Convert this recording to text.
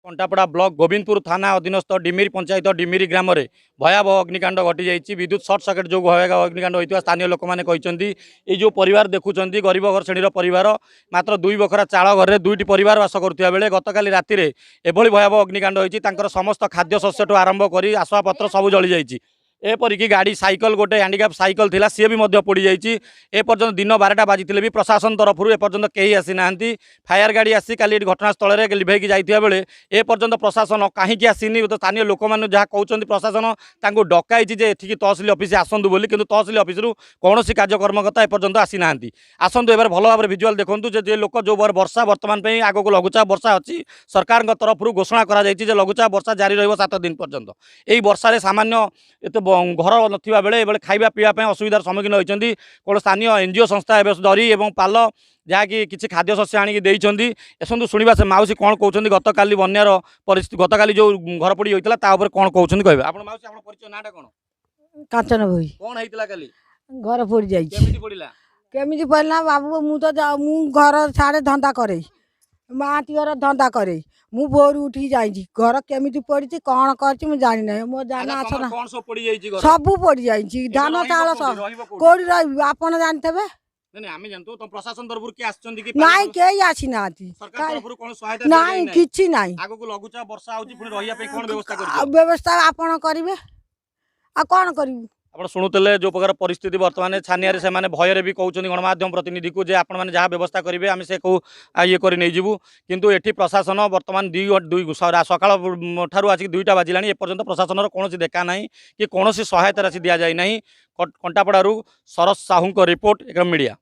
कंटापड़ा block Govindpur थाना अधीनस्थ डिमिरी पंचायत डिमिरी ग्राम में भयावह अग्निकांड घटी जाइए। विद्युत सर्ट सर्किट जो भयावह अग्निकांड होता स्थानीय लोक मैंने कहते ये जो परिवार देखुं गरीब घर श्रेणी परिवार मात्र 2 बखरा चाल घर में 2टी परिवार बास करुवा बेले गतकाली राति एभली भयावह अग्निकांड होती समस्त खाद्य शस्य आरंभ कर आसवाबपत्र सब जली जाइए। एपरिक गाड़ी साइकल गोटे हैंडिक्याप साइकल थिला सी भी पोड़ी जाइए। एपर्यंत दिन 12टा बाजी भी प्रशासन तरफ एपर्यंत कहीं आसी ना फायर गाड़ी आसी काली घटनास्थल में लिभेक जाइए बेले एपर्यंत प्रशासन कहीं आसीनी। तो स्थानीय लोक मैंने जहाँ कहते प्रशासन तांको डकाई एठिक तहसिल ऑफिस आसतु बोली किंतु तहसिल ऑफिस कौन कार्यकर्मकर्ता एपर्यंत आसी ना आसतु एबार भल भाव विजुआल देखूँ जे लोक जो वर्षा बर्तमान आग को लघुचाप वर्षा अच्छी सरकार तरफ घोषणा कर लघुचाप वर्षा जारी रही 7 दिन पर्यंत। यही वर्षा सामान्य एत घर नथिबा बेले एबे खाइबा पीवा असुविधार सम्मुखीन होइचंदी। कोन स्थानीय एनजीओ संस्था एबे दरी एवं पाल जहाँकि किसी खाद्य शस्य आनिक देइचंदी। एसंतु शुणिबा से माउसी कौन कहउचंदी गतकाली बन्यार परिस्थिति गतकाली जो घर पड़ी होइतला ता ऊपर कौन कहउचंदी कहबे आपण माउसी आपण परिचय नाटा कोन कांचन भई कौन हेइतला काली घर पड़ी जाई केमिति पड़ला बाबू मु तो मु घर साड़े धंदा करे माटी घर धंदा करे मु भोर उठी जाई घर केमिति पड़ी कौन कर जानी ना मो जाना आसना कौन सब पड़ी जाई घर सब पड़ी जाई धान चाल सब कोड़ी रही आपण जानते नहीं आमे जानतो तो प्रशासन तरफ के आछंदी कि नाही केही आसी नाती सरकार तरफ कोन सहायता नाही किछि नाही आगो को लघुचाप वर्षा आउची पुनी रहिया पे कोन व्यवस्था करियो व्यवस्था आपण करिवे आ कोन करिवु। आप शुणुले जो प्रकार परिस्थिति बर्तमान छानिया से भयर भी कहते गणमाध्यम प्रतिनिधि को आप जहाँ व्यवस्था करेंगे आम से ये कर जीवु किंतु एठी प्रशासन बर्तमान सकाल ठारू आसिक 2टा बाजिला एपर्यंत प्रशासन कौन देखा ना कि कौन सहायता राशि दि जाए ना। कंटापड़ारू शरद साहू रिपोर्ट एक मीडिया।